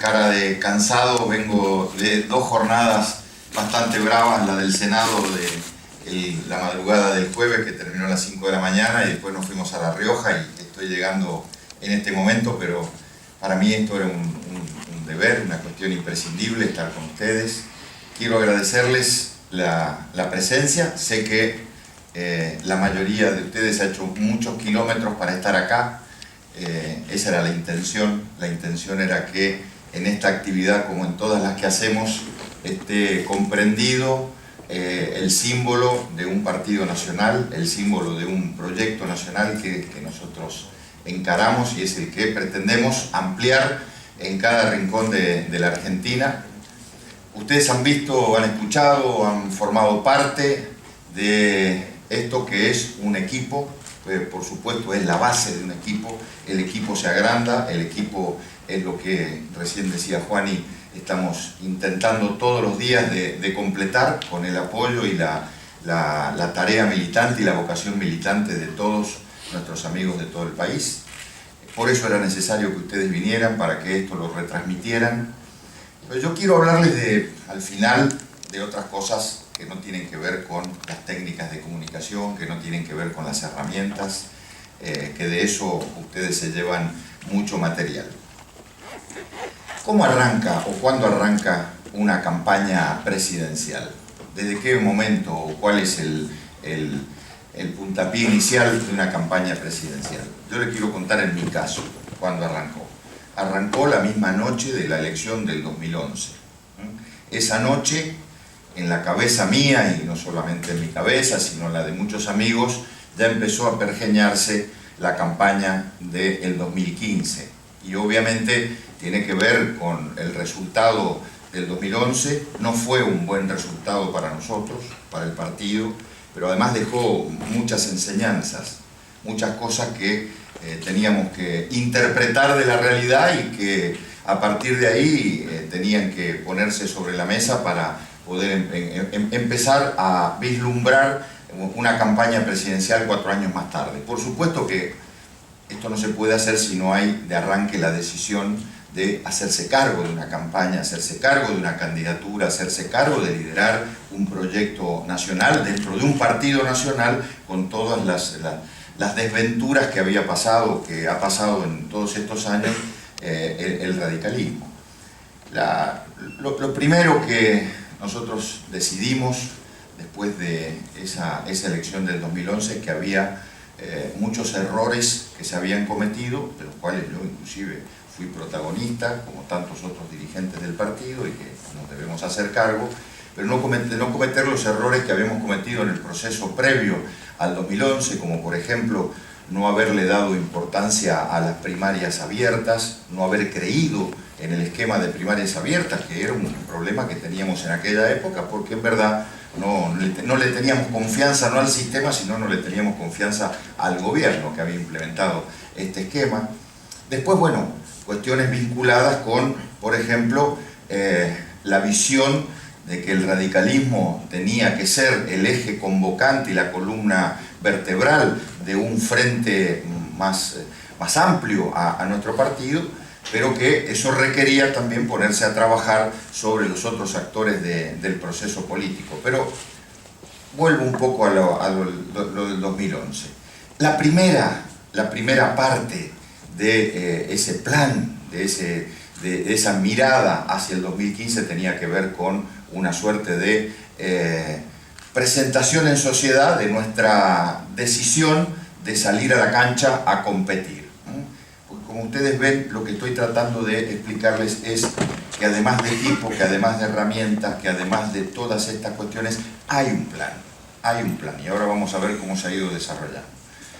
cara de cansado, vengo de 2 jornadas bastante bravas, la del Senado de la madrugada del jueves, que terminó a las 5 de la mañana, y después nos fuimos a La Rioja y estoy llegando en este momento, pero para mí esto era un deber, una cuestión imprescindible estar con ustedes. Quiero agradecerles la presencia. Sé que la mayoría de ustedes ha hecho muchos kilómetros para estar acá. Esa era la intención. La intención era que en esta actividad, como en todas las que hacemos, esté comprendido el símbolo de un partido nacional, el símbolo de un proyecto nacional que nosotros encaramos y es el que pretendemos ampliar en cada rincón de la Argentina. Ustedes han visto, han escuchado, han formado parte de esto que es un equipo. Por supuesto es la base de un equipo. El equipo se agranda, el equipo es lo que recién decía Juani, estamos intentando todos los días de completar con el apoyo y la tarea militante y la vocación militante de todos nuestros amigos de todo el país. Por eso era necesario que ustedes vinieran, para que esto lo retransmitieran. Pero yo quiero hablarles al final de otras cosas que no tienen que ver con las técnicas de comunicación, que no tienen que ver con las herramientas, que de eso ustedes se llevan mucho material. ¿Cómo arranca o cuándo arranca una campaña presidencial? ¿Desde qué momento o cuál es el puntapié inicial de una campaña presidencial? Yo les quiero contar en mi caso cuándo arrancó. Arrancó la misma noche de la elección del 2011. Esa noche, en la cabeza mía, y no solamente en mi cabeza, sino en la de muchos amigos, ya empezó a pergeñarse la campaña del 2015. Y obviamente tiene que ver con el resultado del 2011. No fue un buen resultado para nosotros, para el partido, pero además dejó muchas enseñanzas, muchas cosas que teníamos que interpretar de la realidad y que a partir de ahí tenían que ponerse sobre la mesa para poder empezar a vislumbrar una campaña presidencial 4 años más tarde. Por supuesto que esto no se puede hacer si no hay de arranque la decisión de hacerse cargo de una campaña, hacerse cargo de una candidatura, hacerse cargo de liderar un proyecto nacional dentro de un partido nacional con todas las desventuras que había pasado, que ha pasado en todos estos años el radicalismo. Lo primero que nosotros decidimos después de esa elección del 2011 es que había muchos errores que se habían cometido, de los cuales yo inclusive fui protagonista, como tantos otros dirigentes del partido, y que nos debemos hacer cargo, pero no cometer los errores que habíamos cometido en el proceso previo al 2011, como por ejemplo no haberle dado importancia a las primarias abiertas, no haber creído en el esquema de primarias abiertas, que era un problema que teníamos en aquella época, porque en verdad no le teníamos confianza no al sistema, sino no le teníamos confianza al gobierno que había implementado este esquema. Después, bueno, cuestiones vinculadas con, por ejemplo, la visión de que el radicalismo tenía que ser el eje convocante y la columna vertebral de un frente más amplio a nuestro partido, pero que eso requería también ponerse a trabajar sobre los otros actores del proceso político. Pero vuelvo un poco a lo del 2011. La primera parte de ese plan, de esa mirada hacia el 2015 tenía que ver con una suerte de presentación en sociedad de nuestra decisión de salir a la cancha a competir. Porque como ustedes ven, lo que estoy tratando de explicarles es que además de equipo, que además de herramientas, que además de todas estas cuestiones, hay un plan, y ahora vamos a ver cómo se ha ido desarrollando.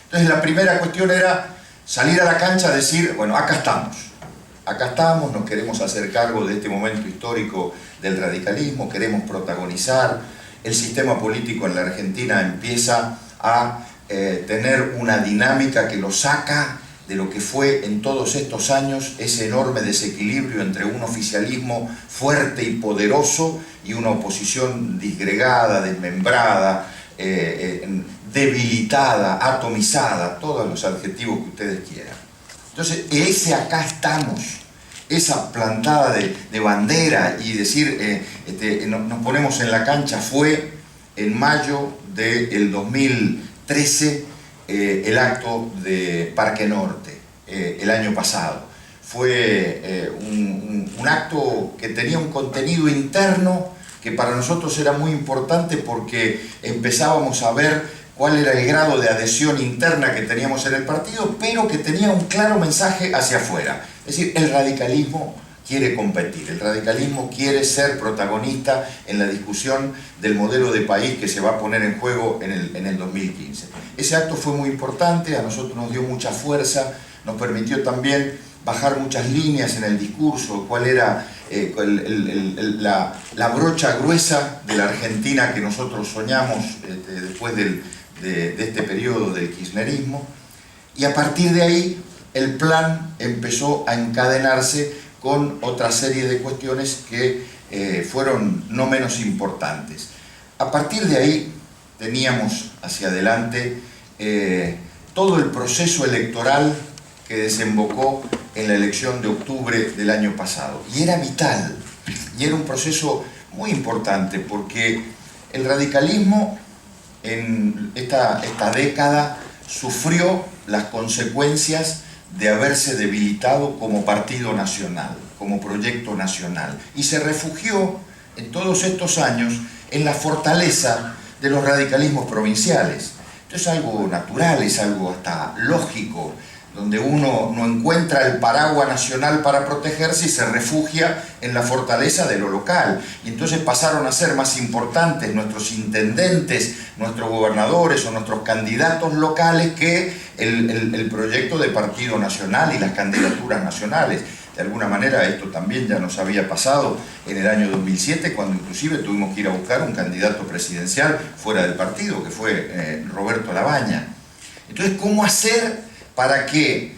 Entonces la primera cuestión era salir a la cancha a decir, bueno, acá estamos, nos queremos hacer cargo de este momento histórico del radicalismo, queremos protagonizar. El sistema político en la Argentina empieza a tener una dinámica que lo saca de lo que fue en todos estos años ese enorme desequilibrio entre un oficialismo fuerte y poderoso y una oposición disgregada, desmembrada, debilitada, atomizada, todos los adjetivos que ustedes quieran. Entonces, ese acá estamos esa plantada de bandera y decir nos ponemos en la cancha fue en mayo del 2013, el acto de Parque Norte, el año pasado. Fue un acto que tenía un contenido interno que para nosotros era muy importante porque empezábamos a ver cuál era el grado de adhesión interna que teníamos en el partido, pero que tenía un claro mensaje hacia afuera. Es decir, el radicalismo quiere competir, el radicalismo quiere ser protagonista en la discusión del modelo de país que se va a poner en juego en el 2015. Ese acto fue muy importante, a nosotros nos dio mucha fuerza, nos permitió también bajar muchas líneas en el discurso, cuál era la brocha gruesa de la Argentina que nosotros soñamos después de este periodo del kirchnerismo, y a partir de ahí el plan empezó a encadenarse con otra serie de cuestiones que fueron no menos importantes. A partir de ahí teníamos hacia adelante todo el proceso electoral que desembocó en la elección de octubre del año pasado. Y era vital, y era un proceso muy importante, porque el radicalismo en esta década sufrió las consecuencias de haberse debilitado como partido nacional, como proyecto nacional, y se refugió en todos estos años en la fortaleza de los radicalismos provinciales. Esto es algo natural, es algo hasta lógico, donde uno no encuentra el paraguas nacional para protegerse y se refugia en la fortaleza de lo local. Y entonces pasaron a ser más importantes nuestros intendentes, nuestros gobernadores o nuestros candidatos locales que el proyecto de partido nacional y las candidaturas nacionales. De alguna manera esto también ya nos había pasado en el año 2007, cuando inclusive tuvimos que ir a buscar un candidato presidencial fuera del partido, que fue Roberto Labaña. Entonces, ¿cómo hacer para que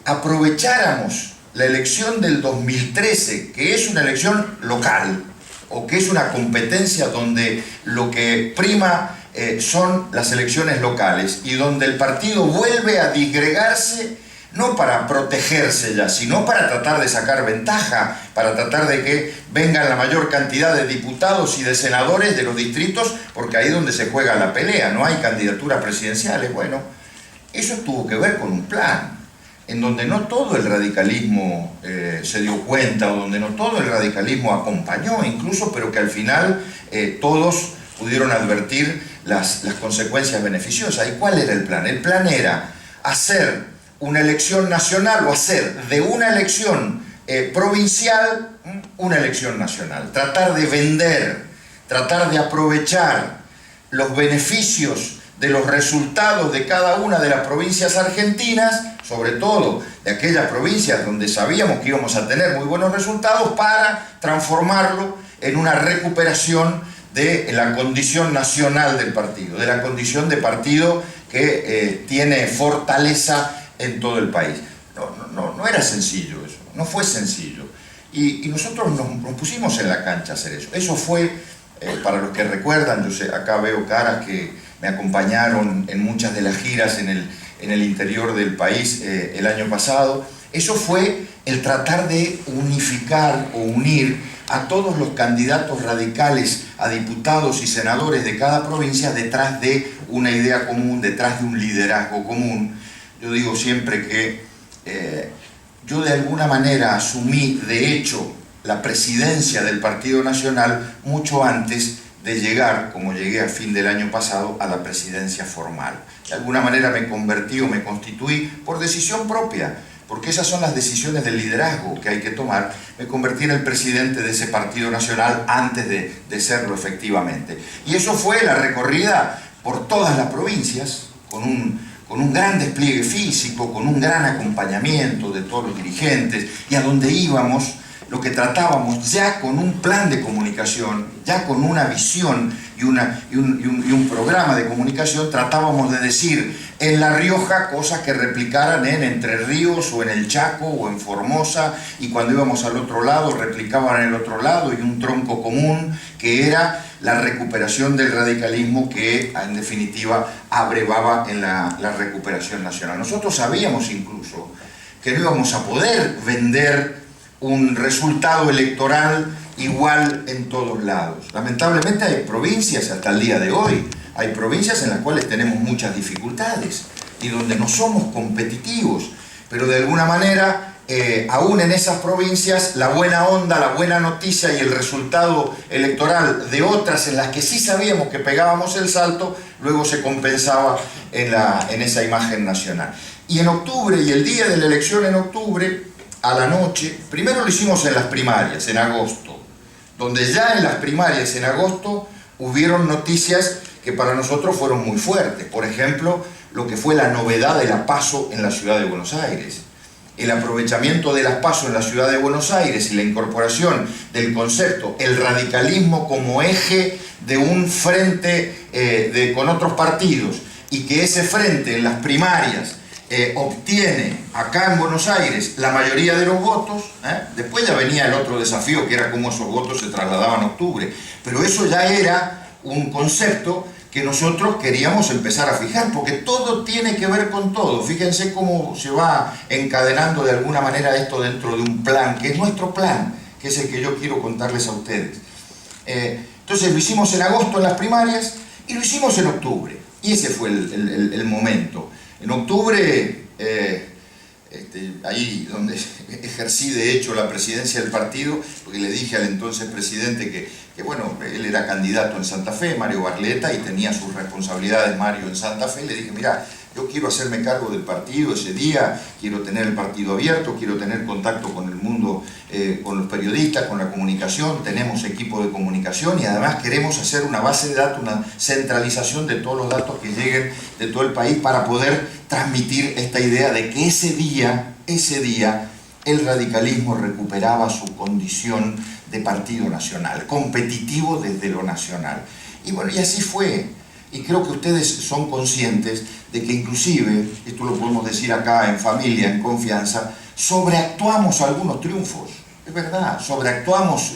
aprovecháramos la elección del 2013, que es una elección local, o que es una competencia donde lo que prima son las elecciones locales, y donde el partido vuelve a disgregarse, no para protegerse ya, sino para tratar de sacar ventaja, para tratar de que vengan la mayor cantidad de diputados y de senadores de los distritos, porque ahí es donde se juega la pelea, no hay candidaturas presidenciales. Bueno, eso tuvo que ver con un plan, en donde no todo el radicalismo se dio cuenta, o donde no todo el radicalismo acompañó incluso, pero que al final todos pudieron advertir las consecuencias beneficiosas. ¿Y cuál era el plan? El plan era hacer una elección nacional, o hacer de una elección provincial una elección nacional. Tratar de vender, tratar de aprovechar los beneficios de los resultados de cada una de las provincias argentinas, sobre todo de aquellas provincias donde sabíamos que íbamos a tener muy buenos resultados, para transformarlo en una recuperación de la condición nacional del partido, de la condición de partido que tiene fortaleza en todo el país. No era sencillo eso, no fue sencillo. Y nosotros nos pusimos en la cancha a hacer eso. Eso fue, para los que recuerdan, yo sé, acá veo caras que me acompañaron en muchas de las giras en el interior del país el año pasado. Eso fue el tratar de unificar o unir a todos los candidatos radicales a diputados y senadores de cada provincia detrás de una idea común, detrás de un liderazgo común. Yo digo siempre que yo de alguna manera asumí de hecho la presidencia del Partido Nacional mucho antes de llegar, como llegué a fin del año pasado, a la presidencia formal. De alguna manera me convertí o me constituí por decisión propia, porque esas son las decisiones del liderazgo que hay que tomar. Me convertí en el presidente de ese Partido Nacional antes de serlo efectivamente. Y eso fue la recorrida por todas las provincias, con un gran despliegue físico, con un gran acompañamiento de todos los dirigentes, y a donde íbamos, lo que tratábamos, ya con un plan de comunicación, ya con una visión y un programa de comunicación, tratábamos de decir en La Rioja cosas que replicaran en Entre Ríos, o en el Chaco, o en Formosa, y cuando íbamos al otro lado, replicaban en el otro lado, y un tronco común que era la recuperación del radicalismo, que en definitiva abrevaba en la recuperación nacional. Nosotros sabíamos incluso que no íbamos a poder vender un resultado electoral igual en todos lados. Lamentablemente hay provincias, hasta el día de hoy, hay provincias en las cuales tenemos muchas dificultades y donde no somos competitivos, pero de alguna manera, aún en esas provincias, la buena onda, la buena noticia y el resultado electoral de otras en las que sí sabíamos que pegábamos el salto, luego se compensaba en esa imagen nacional. Y en octubre, y el día de la elección en octubre, a la noche, primero lo hicimos en las primarias, en agosto, donde ya en las primarias en agosto hubieron noticias que para nosotros fueron muy fuertes. Por ejemplo, lo que fue la novedad de la PASO en la ciudad de Buenos Aires. El aprovechamiento de las PASO en la ciudad de Buenos Aires y la incorporación del concepto, el radicalismo como eje de un frente con otros partidos, y que ese frente en las primarias obtiene acá en Buenos Aires la mayoría de los votos. Después ya venía el otro desafío, que era cómo esos votos se trasladaban a octubre, pero eso ya era un concepto que nosotros queríamos empezar a fijar, porque todo tiene que ver con todo. Fíjense cómo se va encadenando de alguna manera esto dentro de un plan, que es nuestro plan, que es el que yo quiero contarles a ustedes. Entonces lo hicimos en agosto en las primarias y lo hicimos en octubre, y ese fue el momento. En octubre, ahí donde ejercí de hecho la presidencia del partido, porque le dije al entonces presidente que bueno, él era candidato en Santa Fe, Mario Barletta, y tenía sus responsabilidades Mario en Santa Fe. Le dije, mira, yo quiero hacerme cargo del partido ese día, quiero tener el partido abierto, quiero tener contacto con el mundo, con los periodistas, con la comunicación, tenemos equipo de comunicación y además queremos hacer una base de datos, una centralización de todos los datos que lleguen de todo el país para poder transmitir esta idea de que ese día, el radicalismo recuperaba su condición de partido nacional, competitivo desde lo nacional. Y bueno, y así fue. Y creo que ustedes son conscientes de que inclusive, esto lo podemos decir acá en familia, en confianza, sobreactuamos algunos triunfos. Es verdad, sobreactuamos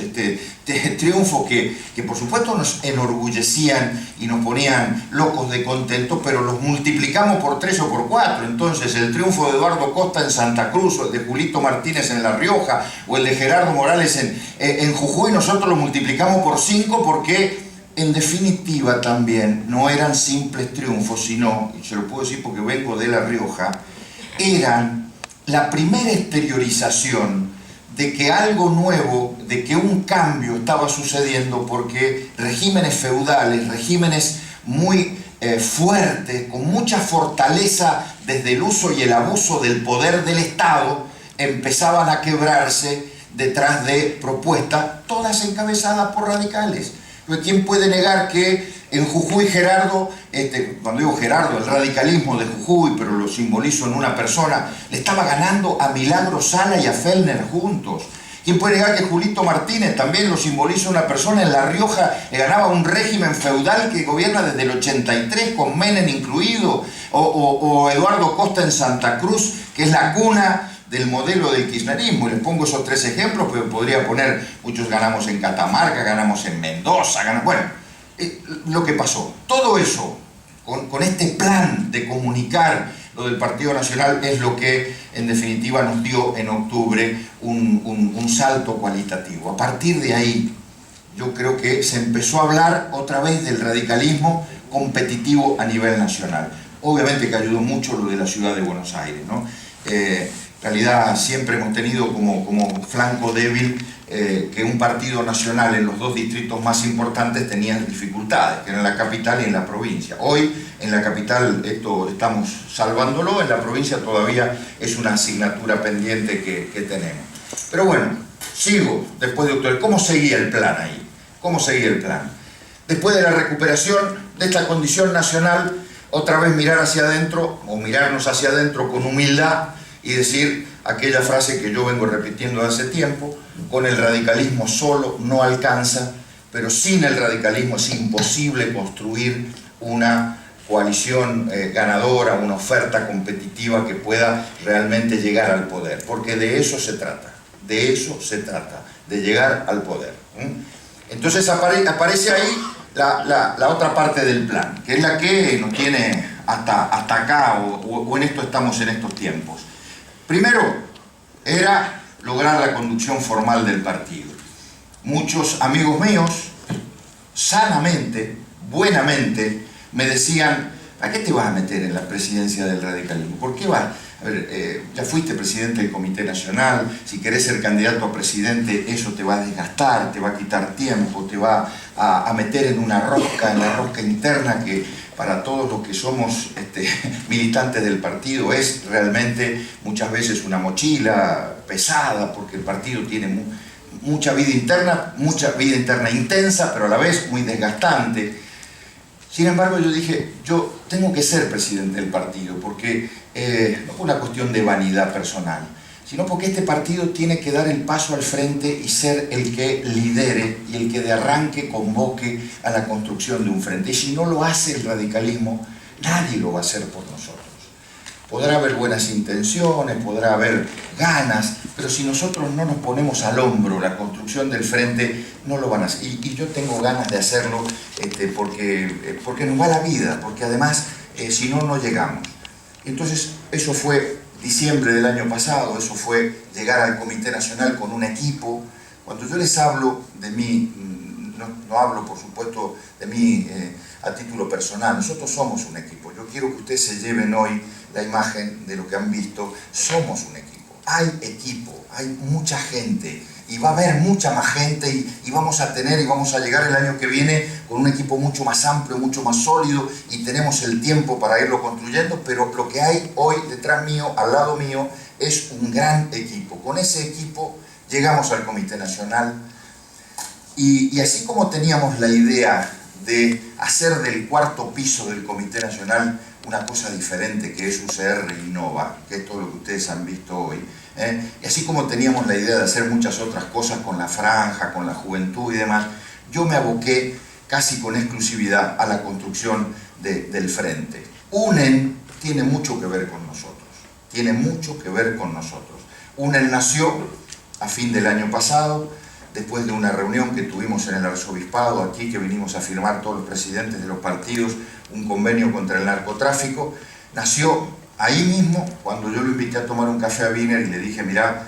triunfos que por supuesto nos enorgullecían y nos ponían locos de contento, pero los multiplicamos por 3 o por 4. Entonces el triunfo de Eduardo Costa en Santa Cruz, o el de Julito Martínez en La Rioja, o el de Gerardo Morales en Jujuy, nosotros lo multiplicamos por 5 porque en definitiva también no eran simples triunfos, sino, y se lo puedo decir porque vengo de La Rioja, eran la primera exteriorización de que algo nuevo, de que un cambio estaba sucediendo, porque regímenes feudales, regímenes muy fuertes, con mucha fortaleza desde el uso y el abuso del poder del Estado, empezaban a quebrarse detrás de propuestas, todas encabezadas por radicales. ¿Quién puede negar que en Jujuy Gerardo, cuando digo Gerardo, el radicalismo de Jujuy, pero lo simbolizo en una persona, le estaba ganando a Milagro Sala y a Fellner juntos? ¿Quién puede negar que Julito Martínez, también lo simbolizo una persona, en La Rioja le ganaba un régimen feudal que gobierna desde el 83 con Menem incluido? O Eduardo Costa en Santa Cruz, que es la cuna del modelo del kirchnerismo. Y les pongo esos 3 ejemplos, pero podría poner, muchos ganamos en Catamarca, ganamos en Mendoza, bueno, lo que pasó. Todo eso, con este plan de comunicar lo del Partido Nacional, es lo que en definitiva nos dio en octubre un salto cualitativo. A partir de ahí, yo creo que se empezó a hablar otra vez del radicalismo competitivo a nivel nacional. Obviamente que ayudó mucho lo de la ciudad de Buenos Aires, ¿no? En realidad siempre hemos tenido como flanco débil que un partido nacional en los 2 distritos más importantes tenía dificultades, que eran la capital y en la provincia. Hoy en la capital esto estamos salvándolo, en la provincia todavía es una asignatura pendiente que tenemos. Pero bueno, sigo después de octubre. ¿Cómo seguía el plan ahí? ¿Cómo seguía el plan? Después de la recuperación de esta condición nacional, otra vez mirar hacia adentro, o mirarnos hacia adentro con humildad, y decir aquella frase que yo vengo repitiendo hace tiempo: con el radicalismo solo no alcanza, pero sin el radicalismo es imposible construir una coalición ganadora, una oferta competitiva que pueda realmente llegar al poder, porque de eso se trata, de llegar al poder. Entonces aparece ahí la otra parte del plan, que es la que nos tiene hasta acá, o en esto estamos en estos tiempos. Primero, era lograr la conducción formal del partido. Muchos amigos míos, sanamente, buenamente, me decían: ¿a qué te vas a meter en la presidencia del radicalismo? ¿Por qué vas? A ver, ya fuiste presidente del Comité Nacional, si querés ser candidato a presidente, eso te va a desgastar, te va a quitar tiempo, te va a meter en una rosca, en la rosca interna que para todos los que somos militantes del partido es realmente muchas veces una mochila pesada, porque el partido tiene mucha vida interna intensa, pero a la vez muy desgastante. Sin embargo, yo dije, yo tengo que ser presidente del partido, porque no por una cuestión de vanidad personal, sino porque este partido tiene que dar el paso al frente y ser el que lidere y el que de arranque convoque a la construcción de un frente. Y si no lo hace el radicalismo, nadie lo va a hacer por nosotros. Podrá haber buenas intenciones, podrá haber ganas, pero si nosotros no nos ponemos al hombro la construcción del frente, no lo van a hacer. Y yo tengo ganas de hacerlo porque nos va la vida, porque además, si no, no llegamos. Entonces, eso fue diciembre del año pasado, eso fue llegar al Comité Nacional con un equipo. Cuando yo les hablo de mí, no hablo, por supuesto, de mí a título personal. Nosotros somos un equipo. Yo quiero que ustedes se lleven hoy la imagen de lo que han visto. Somos un equipo. Hay equipo, hay mucha gente. Y va a haber mucha más gente y vamos a llegar el año que viene con un equipo mucho más amplio, mucho más sólido, y tenemos el tiempo para irlo construyendo, pero lo que hay hoy detrás mío, al lado mío, es un gran equipo. Con ese equipo llegamos al Comité Nacional y así como teníamos la idea de hacer del cuarto piso del Comité Nacional una cosa diferente, que es UCR Innova, que es todo lo que ustedes han visto hoy, y así como teníamos la idea de hacer muchas otras cosas con la franja, con la juventud y demás, yo me aboqué casi con exclusividad a la construcción del frente. UNEN tiene mucho que ver con nosotros, tiene mucho que ver con nosotros. UNEN nació a fin del año pasado, después de una reunión que tuvimos en el arzobispado aquí, que vinimos a firmar todos los presidentes de los partidos un convenio contra el narcotráfico. Nació ahí mismo, cuando yo lo invité a tomar un café a Wiener y le dije: mirá,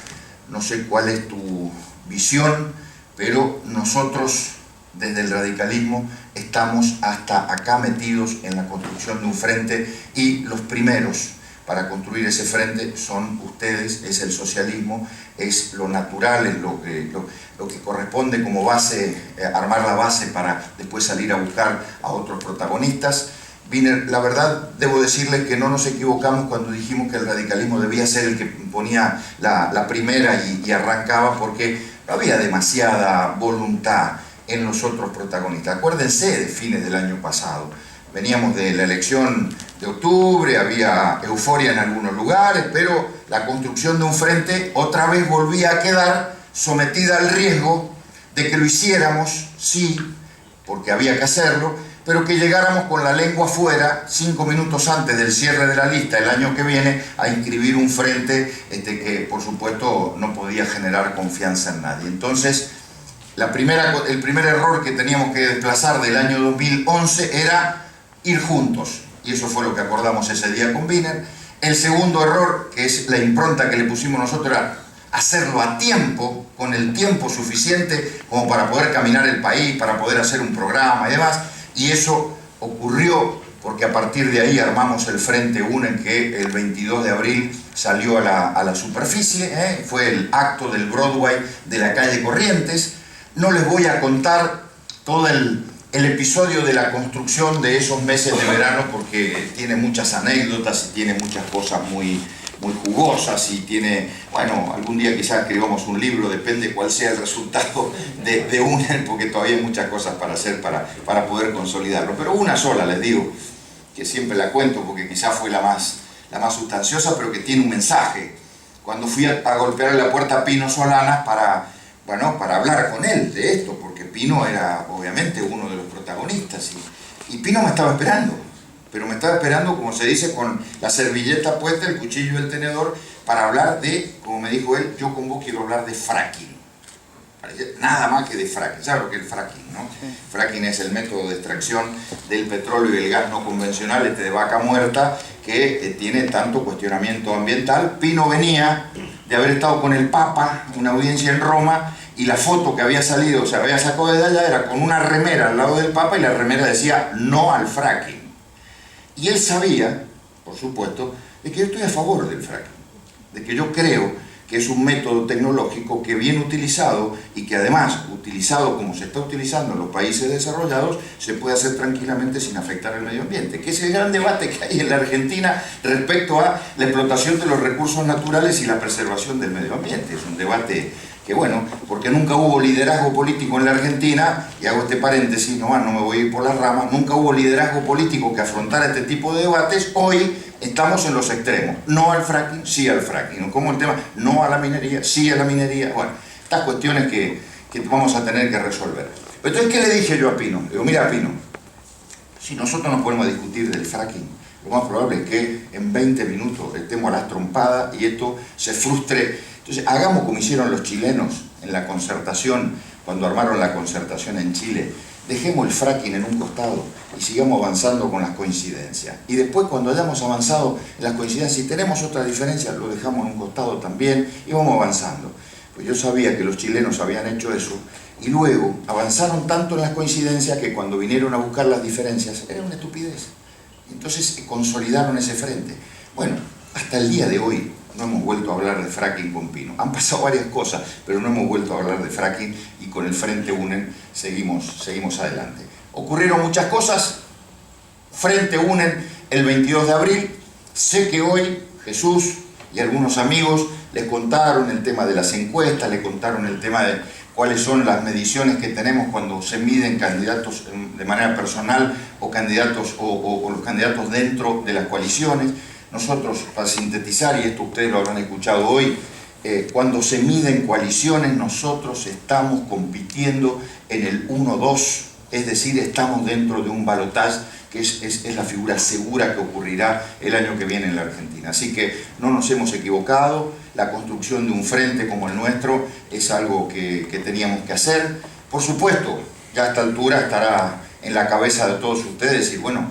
no sé cuál es tu visión, pero nosotros desde el radicalismo estamos hasta acá metidos en la construcción de un frente, y los primeros para construir ese frente son ustedes, es el socialismo, es lo natural, es lo que corresponde como base, armar la base para después salir a buscar a otros protagonistas. Wiener, la verdad, debo decirles que no nos equivocamos cuando dijimos que el radicalismo debía ser el que ponía la primera y arrancaba, porque no había demasiada voluntad en los otros protagonistas. Acuérdense de fines del año pasado. Veníamos de la elección de octubre, había euforia en algunos lugares, pero la construcción de un frente otra vez volvía a quedar sometida al riesgo de que lo hiciéramos, sí, porque había que hacerlo, pero que llegáramos con la lengua afuera 5 minutos antes del cierre de la lista el año que viene a inscribir un frente que por supuesto no podía generar confianza en nadie. Entonces, el primer error que teníamos que desplazar del año 2011 era ir juntos, y eso fue lo que acordamos ese día con Wiener. El segundo error, que es la impronta que le pusimos nosotros, era hacerlo a tiempo, con el tiempo suficiente como para poder caminar el país, para poder hacer un programa y demás, y eso ocurrió porque a partir de ahí armamos el Frente UNEN, que el 22 de abril salió a la superficie, fue el acto del Broadway de la calle Corrientes. No les voy a contar todo el episodio de la construcción de esos meses de verano, porque tiene muchas anécdotas y tiene muchas cosas muy jugosas, y tiene, bueno, algún día quizás escribamos un libro, depende cuál sea el resultado de UNEN, porque todavía hay muchas cosas para hacer para poder consolidarlo. Pero una sola, les digo, que siempre la cuento porque quizás fue la más sustanciosa, pero que tiene un mensaje. Cuando fui a golpear la puerta a Pino Solanas para hablar con él de esto, porque Pino era obviamente uno de los protagonistas, y Pino me estaba esperando, pero me estaba esperando, como se dice, con la servilleta puesta, el cuchillo y el tenedor, para hablar de, como me dijo él: yo con vos quiero hablar de fracking. Nada más que de fracking. ¿Sabes lo que es el fracking, no? Sí. Fracking es el método de extracción del petróleo y el gas no convencional, de vaca muerta, que tiene tanto cuestionamiento ambiental. Pino venía de haber estado con el Papa, una audiencia en Roma, y la foto que había salido, o sea, había sacado de allá, era con una remera al lado del Papa y la remera decía no al fracking. Y él sabía, por supuesto, de que yo estoy a favor del fracking, de que yo creo que es un método tecnológico que bien utilizado y que además, utilizado como se está utilizando en los países desarrollados, se puede hacer tranquilamente sin afectar al medio ambiente, que es el gran debate que hay en la Argentina respecto a la explotación de los recursos naturales y la preservación del medio ambiente. Es un debate que, bueno, porque nunca hubo liderazgo político en la Argentina, y hago este paréntesis, no me voy a ir por las ramas, nunca hubo liderazgo político que afrontara este tipo de debates. Hoy estamos en los extremos, no al fracking, sí al fracking, como el tema, no a la minería, sí a la minería, bueno, estas cuestiones que vamos a tener que resolver. Entonces, ¿qué le dije yo a Pino? Le digo, mira Pino, si nosotros nos ponemos a discutir del fracking, lo más probable es que en 20 minutos estemos a las trompadas y esto se frustre. Entonces, hagamos como hicieron los chilenos en la concertación, cuando armaron la concertación en Chile. Dejemos el fracking en un costado y sigamos avanzando con las coincidencias. Y después, cuando hayamos avanzado en las coincidencias, si tenemos otras diferencias, lo dejamos en un costado también y vamos avanzando. Pues yo sabía que los chilenos habían hecho eso y luego avanzaron tanto en las coincidencias que cuando vinieron a buscar las diferencias era una estupidez. Entonces consolidaron ese frente. Bueno, hasta el día de hoy no hemos vuelto a hablar de fracking con Pino. Han pasado varias cosas, pero no hemos vuelto a hablar de fracking y con el Frente UNEN seguimos adelante. Ocurrieron muchas cosas. Frente UNEN el 22 de abril. Sé que hoy Jesús y algunos amigos les contaron el tema de las encuestas, les contaron el tema de cuáles son las mediciones que tenemos cuando se miden candidatos de manera personal o candidatos o los candidatos dentro de las coaliciones. Nosotros, para sintetizar, y esto ustedes lo habrán escuchado hoy, cuando se miden coaliciones, nosotros estamos compitiendo en el 1-2, es decir, estamos dentro de un balotaje que es la figura segura que ocurrirá el año que viene en la Argentina. Así que no nos hemos equivocado, la construcción de un frente como el nuestro es algo que teníamos que hacer. Por supuesto, ya a esta altura estará en la cabeza de todos ustedes decir, bueno,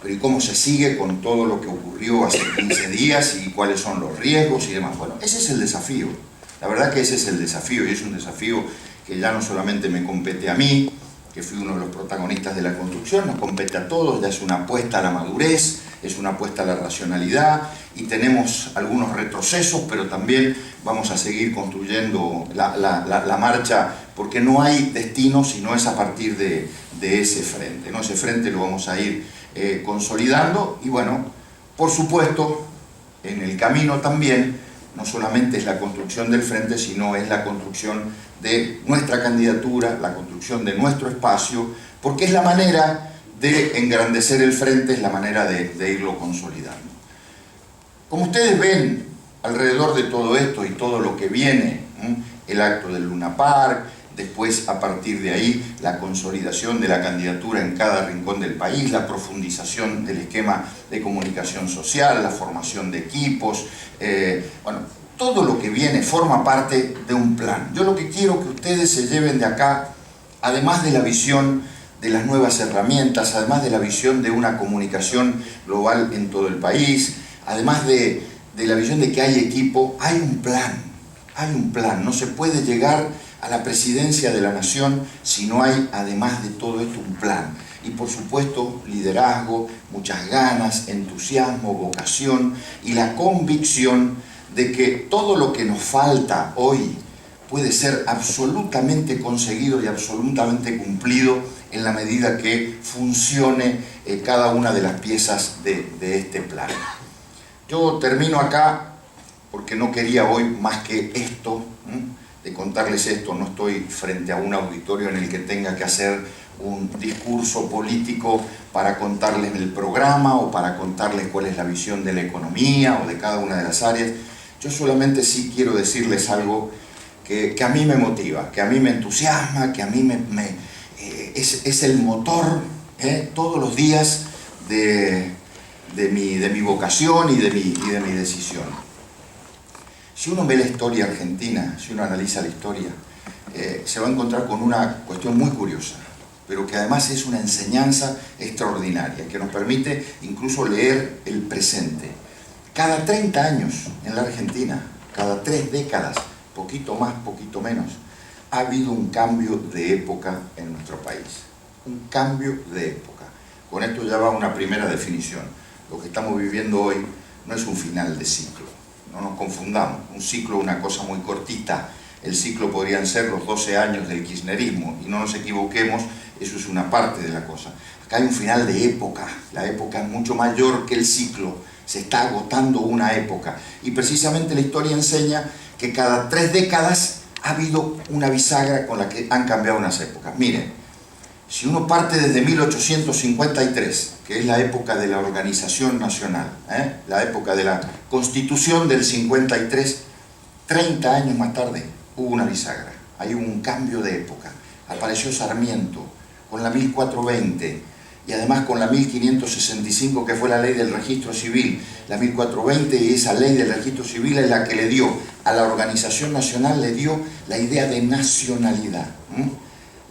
pero ¿y cómo se sigue con todo lo que ocurrió hace 15 días y cuáles son los riesgos y demás? Bueno, ese es el desafío. La verdad que ese es el desafío, y es un desafío que ya no solamente me compete a mí, que fui uno de los protagonistas de la construcción, nos compete a todos, ya es una apuesta a la madurez, es una apuesta a la racionalidad, y tenemos algunos retrocesos, pero también vamos a seguir construyendo la marcha, porque no hay destino si no es a partir de ese frente, ¿no? Ese frente lo vamos a ir consolidando, y bueno, por supuesto, en el camino también, no solamente es la construcción del frente, sino es la construcción de nuestra candidatura, la construcción de nuestro espacio, porque es la manera de engrandecer el frente, es la manera de irlo consolidando. Como ustedes ven, alrededor de todo esto y todo lo que viene, el acto del Luna Park, después a partir de ahí la consolidación de la candidatura en cada rincón del país, la profundización del esquema de comunicación social, la formación de equipos, bueno, todo lo que viene forma parte de un plan. Yo lo que quiero que ustedes se lleven de acá, además de la visión de las nuevas herramientas, además de la visión de una comunicación global en todo el país, además de la visión de que hay equipo, hay un plan, no se puede llegar a la presidencia de la nación si no hay, además de todo esto, un plan. Y por supuesto, liderazgo, muchas ganas, entusiasmo, vocación y la convicción de que todo lo que nos falta hoy puede ser absolutamente conseguido y absolutamente cumplido en la medida que funcione cada una de las piezas de este plan. Yo termino acá porque no quería hoy más que esto, de contarles esto. No estoy frente a un auditorio en el que tenga que hacer un discurso político para contarles el programa o para contarles cuál es la visión de la economía o de cada una de las áreas. Yo solamente sí quiero decirles algo que a mí me motiva, que a mí me entusiasma, que a mí es el motor todos los días de mi vocación y de mi decisión. Si uno ve la historia argentina, si uno analiza la historia, se va a encontrar con una cuestión muy curiosa, pero que además es una enseñanza extraordinaria, que nos permite incluso leer el presente. Cada 30 años en la Argentina cada 3 décadas, poquito más, poquito menos, ha habido un cambio de época en nuestro país. Un cambio de época. Con esto ya va una primera definición. Lo que estamos viviendo hoy no es un final de ciclo. No nos confundamos. Un ciclo es una cosa muy cortita. El ciclo podrían ser los 12 años del kirchnerismo. Y no nos equivoquemos, eso es una parte de la cosa. Acá hay un final de época. La época es mucho mayor que el ciclo. Se está agotando una época. Y precisamente la historia enseña que cada 3 décadas ha habido una bisagra con la que han cambiado unas épocas. Miren, si uno parte desde 1853, que es la época de la organización nacional, la época de la Constitución del 53, 30 años más tarde hubo una bisagra, hay un cambio de época. Apareció Sarmiento con la 1420 y además con la 1565, que fue la ley del registro civil. La 1420 y esa ley del registro civil es la que le dio a la organización nacional, le dio la idea de nacionalidad.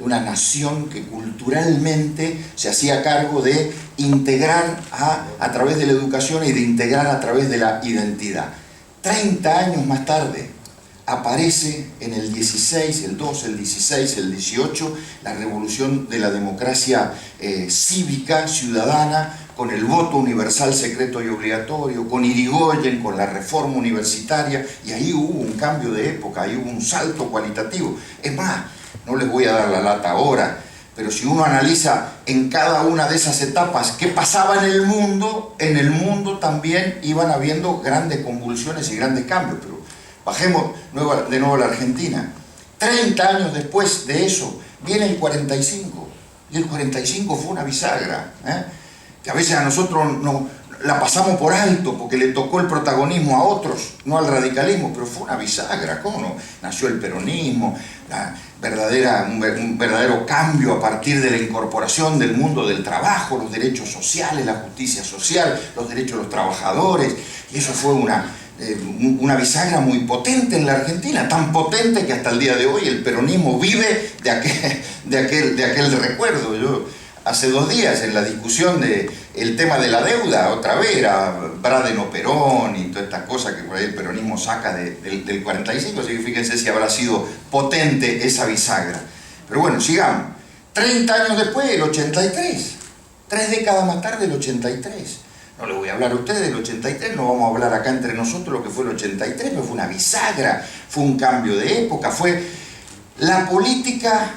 Una nación que culturalmente se hacía cargo de integrar a través de la educación y de integrar a través de la identidad. 30 años más tarde aparece en el 16, el 12, el 16, el 18, la revolución de la democracia cívica, ciudadana, con el voto universal, secreto y obligatorio, con Irigoyen, con la reforma universitaria, y ahí hubo un cambio de época, ahí hubo un salto cualitativo. Es más, no les voy a dar la lata ahora, pero si uno analiza en cada una de esas etapas qué pasaba en el mundo también iban habiendo grandes convulsiones y grandes cambios. Pero bajemos de nuevo a la Argentina. 30 años después de eso viene el 45, y el 45 fue una bisagra, que a veces a nosotros la pasamos por alto porque le tocó el protagonismo a otros, no al radicalismo, pero fue una bisagra. ¿Cómo no? Nació el peronismo, un verdadero cambio a partir de la incorporación del mundo del trabajo, los derechos sociales, la justicia social, los derechos de los trabajadores, y eso fue una bisagra muy potente en la Argentina, tan potente que hasta el día de hoy el peronismo vive de aquel recuerdo. Yo hace 2 días en la discusión del tema de la deuda, otra vez era Braden o Perón y todas estas cosas que por ahí el peronismo saca del 45, así que fíjense si habrá sido potente esa bisagra. Pero bueno, sigamos. 30 años después, el 83. 3 décadas más tarde, el 83. No le voy a hablar a ustedes del 83, no vamos a hablar acá entre nosotros lo que fue el 83, pero fue una bisagra, fue un cambio de época, fue la política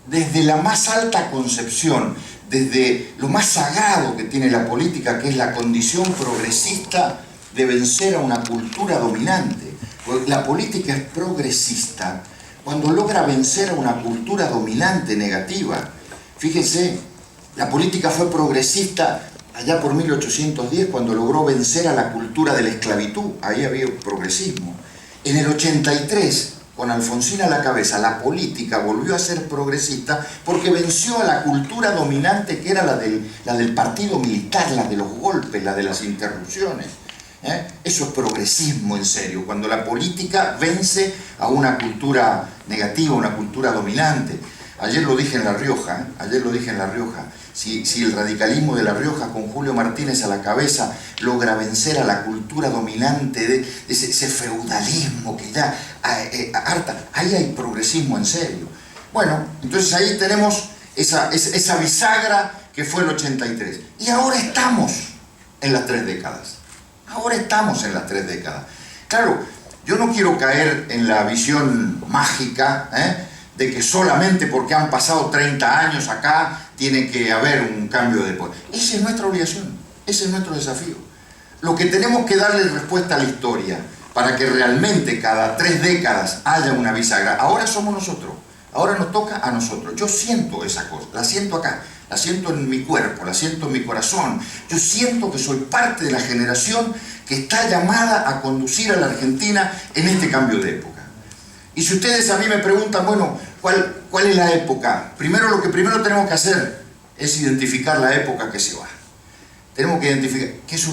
desde la más alta concepción, desde lo más sagrado que tiene la política, que es la condición progresista de vencer a una cultura dominante. La política es progresista cuando logra vencer a una cultura dominante negativa. Fíjense, la política fue progresista allá por 1810 cuando logró vencer a la cultura de la esclavitud. Ahí había progresismo. En el 83, con Alfonsín a la cabeza, la política volvió a ser progresista porque venció a la cultura dominante que era la del partido militar, la de los golpes, la de las interrupciones. Eso es progresismo en serio, cuando la política vence a una cultura negativa, una cultura dominante. Ayer lo dije en La Rioja, si el radicalismo de La Rioja con Julio Martínez a la cabeza logra vencer a la cultura dominante de ese feudalismo que ya harta, ahí hay progresismo en serio. Bueno, entonces ahí tenemos esa bisagra que fue el 83. Y ahora estamos en las 3 décadas. Claro, yo no quiero caer en la visión mágica, de que solamente porque han pasado 30 años acá tiene que haber un cambio de poder. Esa es nuestra obligación, ese es nuestro desafío. Lo que tenemos que darle respuesta a la historia para que realmente cada 3 décadas haya una bisagra. Ahora somos nosotros, ahora nos toca a nosotros. Yo siento esa cosa, la siento acá, la siento en mi cuerpo, la siento en mi corazón. Yo siento que soy parte de la generación que está llamada a conducir a la Argentina en este cambio de época. Y si ustedes a mí me preguntan, bueno, ¿cuál es la época? Lo que primero tenemos que hacer es identificar la época que se va. Tenemos que identificar, que eso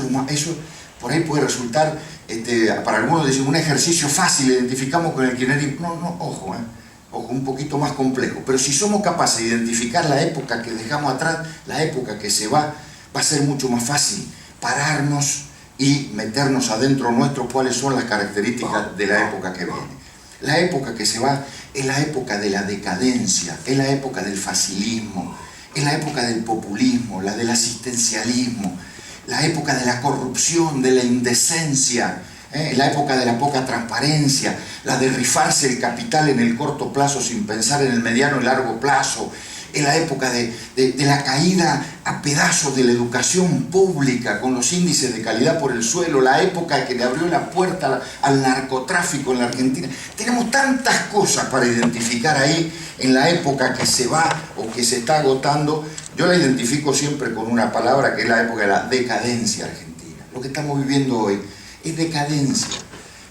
por ahí puede resultar, para algunos decir, un ejercicio fácil, identificamos con el kirchnerismo. No, ojo, un poquito más complejo. Pero si somos capaces de identificar la época que dejamos atrás, la época que se va a ser mucho más fácil pararnos y meternos adentro nuestro cuáles son las características de la época que viene. La época que se va es la época de la decadencia, es la época del facilismo, es la época del populismo, la del asistencialismo, la época de la corrupción, de la indecencia, la época de la poca transparencia, la de rifarse el capital en el corto plazo sin pensar en el mediano y largo plazo, es la época de la caída a pedazos de la educación pública con los índices de calidad por el suelo, la época que le abrió la puerta al narcotráfico en la Argentina. Tenemos tantas cosas para identificar ahí en la época que se va o que se está agotando. Yo la identifico siempre con una palabra que es la época de la decadencia argentina. Lo que estamos viviendo hoy es decadencia.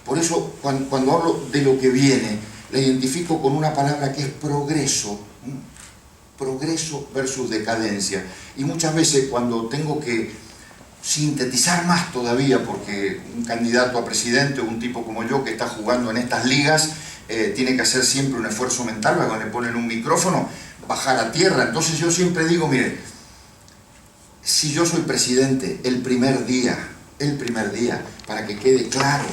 Por eso cuando hablo de lo que viene, la identifico con una palabra que es progreso. Progreso versus decadencia. Y muchas veces cuando tengo que sintetizar más todavía, porque un candidato a presidente o un tipo como yo que está jugando en estas ligas tiene que hacer siempre un esfuerzo mental, cuando le ponen un micrófono, bajar a tierra. Entonces yo siempre digo, mire, si yo soy presidente el primer día, para que quede claro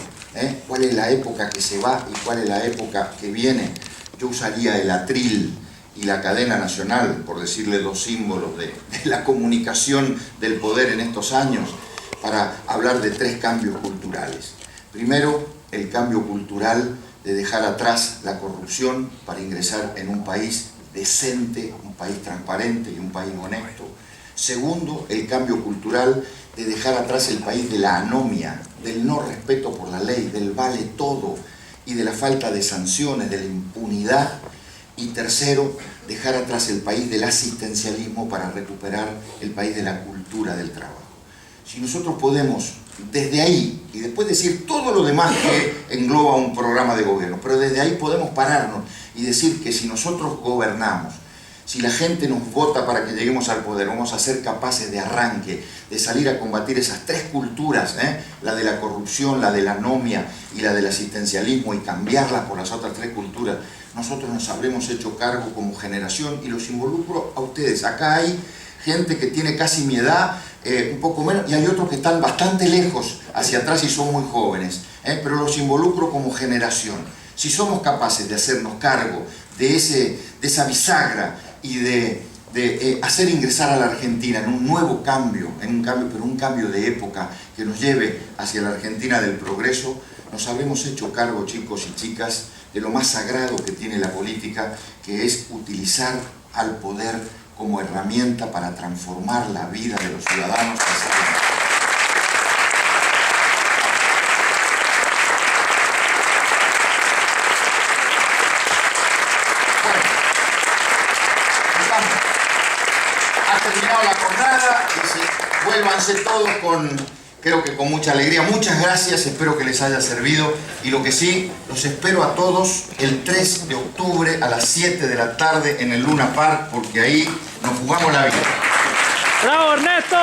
cuál es la época que se va y cuál es la época que viene, yo usaría el atril y la cadena nacional, por decirle dos símbolos de la comunicación del poder en estos años, para hablar de tres cambios culturales. Primero, el cambio cultural de dejar atrás la corrupción para ingresar en un país decente, un país transparente y un país honesto. Segundo, el cambio cultural de dejar atrás el país de la anomia, del no respeto por la ley, del vale todo y de la falta de sanciones, de la impunidad. Y tercero, dejar atrás el país del asistencialismo para recuperar el país de la cultura del trabajo. Si nosotros podemos, desde ahí, y después decir todo lo demás que engloba un programa de gobierno, pero desde ahí podemos pararnos y decir que si nosotros gobernamos, si la gente nos vota para que lleguemos al poder, vamos a ser capaces de arranque, de salir a combatir esas tres culturas, la de la corrupción, la de la anomia y la del asistencialismo, y cambiarlas por las otras tres culturas, nosotros nos habremos hecho cargo como generación, y los involucro a ustedes. Acá hay gente que tiene casi mi edad, un poco menos, y hay otros que están bastante lejos hacia atrás y son muy jóvenes, pero los involucro como generación. Si somos capaces de hacernos cargo de esa bisagra y de hacer ingresar a la Argentina en un nuevo cambio, pero un cambio de época que nos lleve hacia la Argentina del progreso, nos habremos hecho cargo, chicos y chicas, de lo más sagrado que tiene la política, que es utilizar al poder como herramienta para transformar la vida de los ciudadanos. Ha terminado la jornada y vuélvanse todos creo que con mucha alegría. Muchas gracias, espero que les haya servido, y lo que sí, los espero a todos el 3 de octubre a las 7 de la tarde en el Luna Park, porque ahí nos jugamos la vida. ¡Bravo, Ernesto!